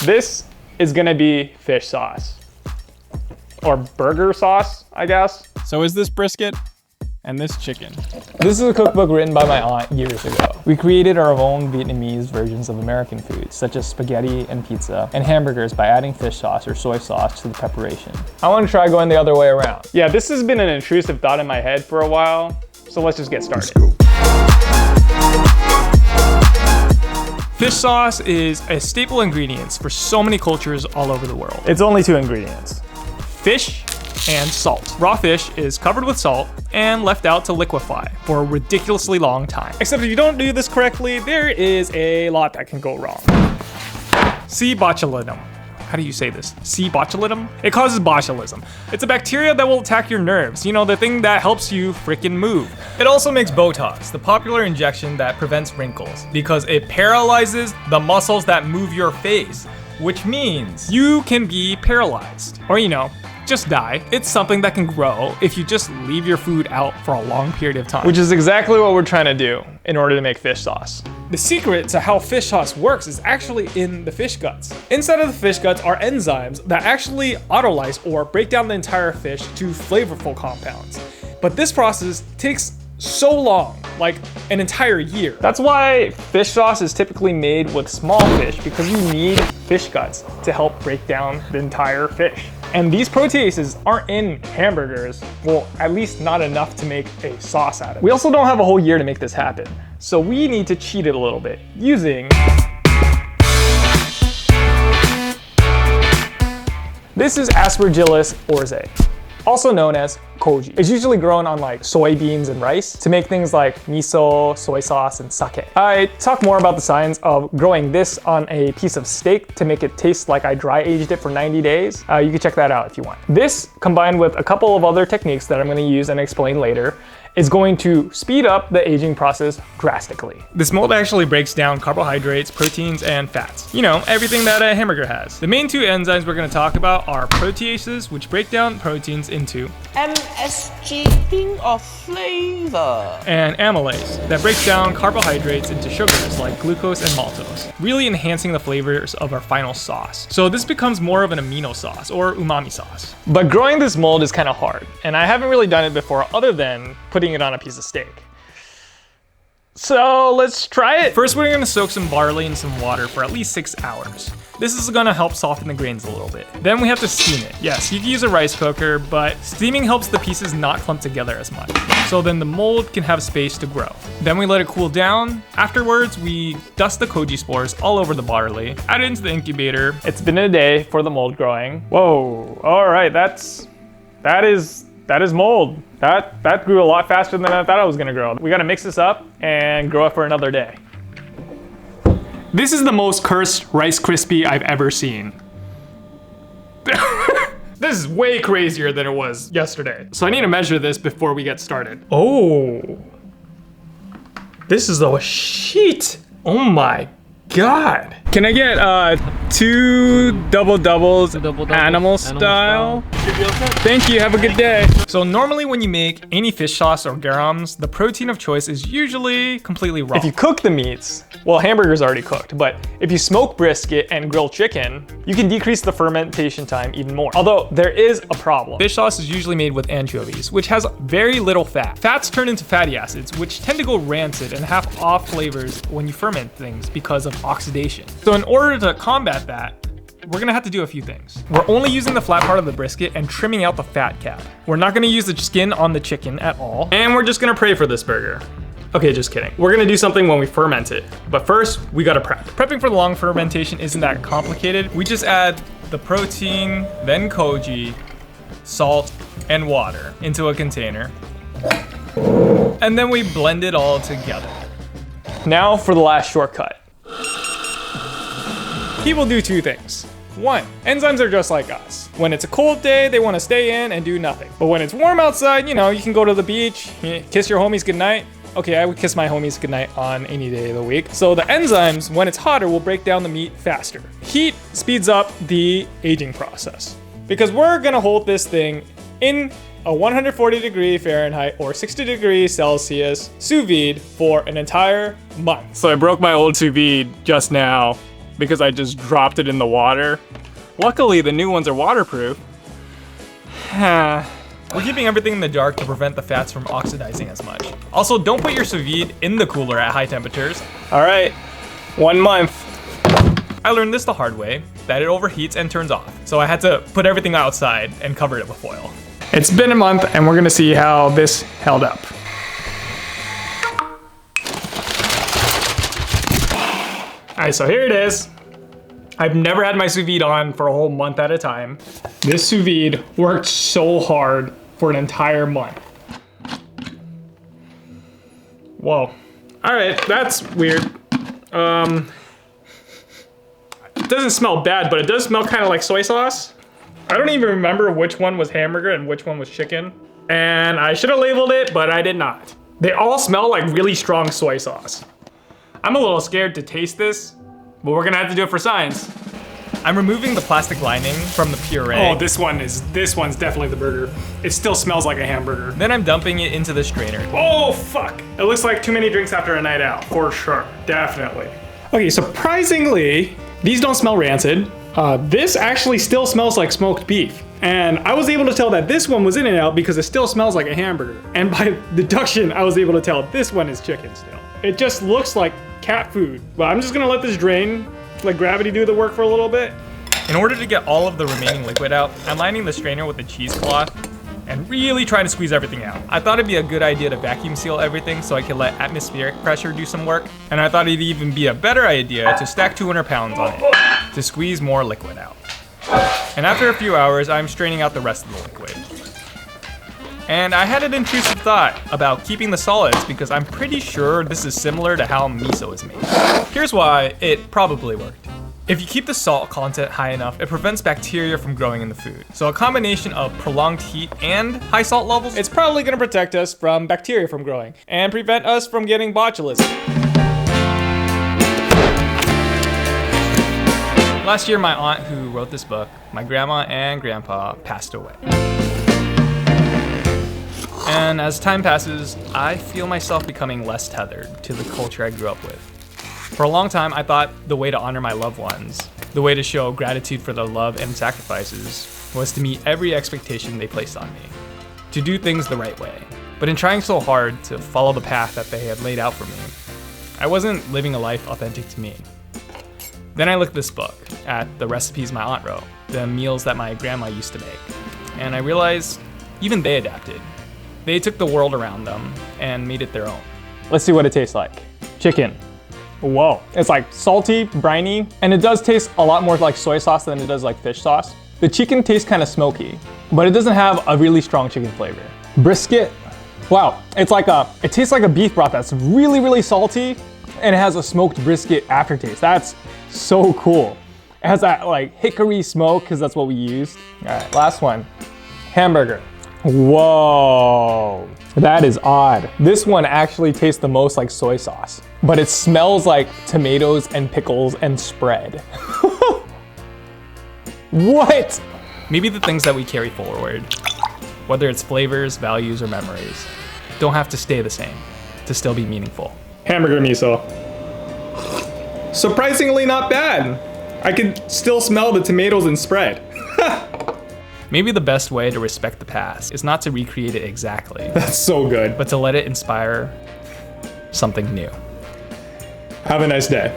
This is gonna be fish sauce. Or burger sauce, I guess. So is this brisket and this chicken? This is a cookbook written by my aunt years ago. We created our own Vietnamese versions of American foods, such as spaghetti and pizza, and hamburgers by adding fish sauce or soy sauce to the preparation. I want to try going the other way around. Yeah, this has been an intrusive thought in my head for a while, so let's just get started. Let's go. Fish sauce is a staple ingredient for so many cultures all over the world. It's only 2 ingredients. Fish and salt. Raw fish is covered with salt and left out to liquefy for a ridiculously long time. Except if you don't do this correctly, there is a lot that can go wrong. C. botulism. How do you say this? C. botulism? It causes botulism. It's a bacteria that will attack your nerves. You know, the thing that helps you freaking move. It also makes Botox, the popular injection that prevents wrinkles, because it paralyzes the muscles that move your face, which means you can be paralyzed. Or, you know, just die. It's something that can grow if you just leave your food out for a long period of time. Which is exactly what we're trying to do in order to make fish sauce. The secret to how fish sauce works is actually in the fish guts. Inside of the fish guts are enzymes that actually autolyse or break down the entire fish to flavorful compounds. But this process takes so long, like an entire year. That's why fish sauce is typically made with small fish, because you need fish guts to help break down the entire fish. And these proteases aren't in hamburgers, well, at least not enough to make a sauce out of it. We also don't have a whole year to make this happen, so we need to cheat it a little bit using this is Aspergillus oryzae, also known as Koji. It's usually grown on like soybeans and rice to make things like miso, soy sauce, and sake. I talk more about the science of growing this on a piece of steak to make it taste like I dry aged it for 90 days. You can check that out if you want. This, combined with a couple of other techniques that I'm gonna use and explain later, is going to speed up the aging process drastically. This mold actually breaks down carbohydrates, proteins, and fats. You know, everything that a hamburger has. The main 2 enzymes we're gonna talk about are proteases, which break down proteins into MSG king of flavor, and amylase, that breaks down carbohydrates into sugars like glucose and maltose, really enhancing the flavors of our final sauce. So this becomes more of an amino sauce, or umami sauce. But growing this mold is kind of hard, and I haven't really done it before other than putting it on a piece of steak. So let's try it. First, we're gonna soak some barley in some water for at least 6 hours. This is gonna help soften the grains a little bit. Then we have to steam it. Yes, you can use a rice cooker, but steaming helps the pieces not clump together as much. So then the mold can have space to grow. Then we let it cool down. Afterwards, we dust the Koji spores all over the barley, add it into the incubator. It's been a day for the mold growing. Whoa, all right, that is mold. That grew a lot faster than I thought it was gonna grow. We gotta mix this up and grow it for another day. This is the most cursed Rice Krispie I've ever seen. This is way crazier than it was yesterday. So I need to measure this before we get started. Oh, this is a sheet. Oh my God. Can I get 2 double doubles, animal style? Thank you, have a good day. So normally when you make any fish sauce or garums, the protein of choice is usually completely raw. If you cook the meats, well, hamburger's already cooked, but if you smoke brisket and grill chicken, you can decrease the fermentation time even more. Although there is a problem. Fish sauce is usually made with anchovies, which has very little fat. Fats turn into fatty acids, which tend to go rancid and have off flavors when you ferment things because of oxidation. So in order to combat that, we're gonna have to do a few things. We're only using the flat part of the brisket and trimming out the fat cap. We're not gonna use the skin on the chicken at all. And we're just gonna pray for this burger. Okay, just kidding. We're gonna do something when we ferment it. But first, we gotta prep. Prepping for the long fermentation isn't that complicated. We just add the protein, then Koji, salt, and water into a container. And then we blend it all together. Now for the last shortcut. People do 2 things. 1, enzymes are just like us. When it's a cold day, they want to stay in and do nothing. But when it's warm outside, you know, you can go to the beach, kiss your homies goodnight. Okay, I would kiss my homies goodnight on any day of the week. So the enzymes, when it's hotter, will break down the meat faster. Heat speeds up the aging process. Because we're gonna hold this thing in a 140 Fahrenheit or 60 Celsius sous vide for an entire month. So I broke my old sous vide just now, because I just dropped it in the water. Luckily, the new ones are waterproof. We're keeping everything in the dark to prevent the fats from oxidizing as much. Also, don't put your sous vide in the cooler at high temperatures. All right, 1 month. I learned this the hard way, that it overheats and turns off. So I had to put everything outside and cover it with foil. It's been a month and we're gonna see how this held up. All right, so here it is. I've never had my sous vide on for a whole month at a time. This sous vide worked so hard for an entire month. Whoa. All right, that's weird. It doesn't smell bad, but it does smell kind of like soy sauce. I don't even remember which one was hamburger and which one was chicken. And I should have labeled it, but I did not. They all smell like really strong soy sauce. I'm a little scared to taste this, but we're gonna have to do it for science. I'm removing the plastic lining from the puree. Oh, this one's definitely the burger. It still smells like a hamburger. Then I'm dumping it into the strainer. Oh, fuck. It looks like too many drinks after a night out, for sure, definitely. Okay, surprisingly, these don't smell rancid. This actually still smells like smoked beef. And I was able to tell that this one was In-N-Out because it still smells like a hamburger. And by deduction, I was able to tell this one is chicken still. It just looks like cat food. But I'm just gonna let this drain, let gravity do the work for a little bit. In order to get all of the remaining liquid out, I'm lining the strainer with a cheesecloth and really trying to squeeze everything out. I thought it'd be a good idea to vacuum seal everything so I could let atmospheric pressure do some work. And I thought it'd even be a better idea to stack 200 pounds on it to squeeze more liquid out. And after a few hours, I'm straining out the rest of the liquid. And I had an intrusive thought about keeping the solids because I'm pretty sure this is similar to how miso is made. Here's why it probably worked. If you keep the salt content high enough, it prevents bacteria from growing in the food. So a combination of prolonged heat and high salt levels, it's probably gonna protect us from bacteria from growing and prevent us from getting botulism. Last year, my aunt who wrote this book, my grandma and grandpa passed away. And as time passes, I feel myself becoming less tethered to the culture I grew up with. For a long time, I thought the way to honor my loved ones, the way to show gratitude for their love and sacrifices, was to meet every expectation they placed on me, to do things the right way. But in trying so hard to follow the path that they had laid out for me, I wasn't living a life authentic to me. Then I looked at this book, at the recipes my aunt wrote, the meals that my grandma used to make, and I realized even they adapted. They took the world around them and made it their own. Let's see what it tastes like. Chicken. Whoa. It's like salty, briny, and it does taste a lot more like soy sauce than it does like fish sauce. The chicken tastes kind of smoky, but it doesn't have a really strong chicken flavor. Brisket. Wow. It tastes like a beef broth that's really, really salty, and it has a smoked brisket aftertaste. That's so cool. It has that like hickory smoke because that's what we used. All right, last one. Hamburger. Whoa, that is odd. This one actually tastes the most like soy sauce, but it smells like tomatoes and pickles and spread. What? Maybe the things that we carry forward, whether it's flavors, values, or memories, don't have to stay the same to still be meaningful. Hamburger miso. Surprisingly not bad. I can still smell the tomatoes and spread. Maybe the best way to respect the past is not to recreate it exactly, That's so good. but to let it inspire something new. Have a nice day.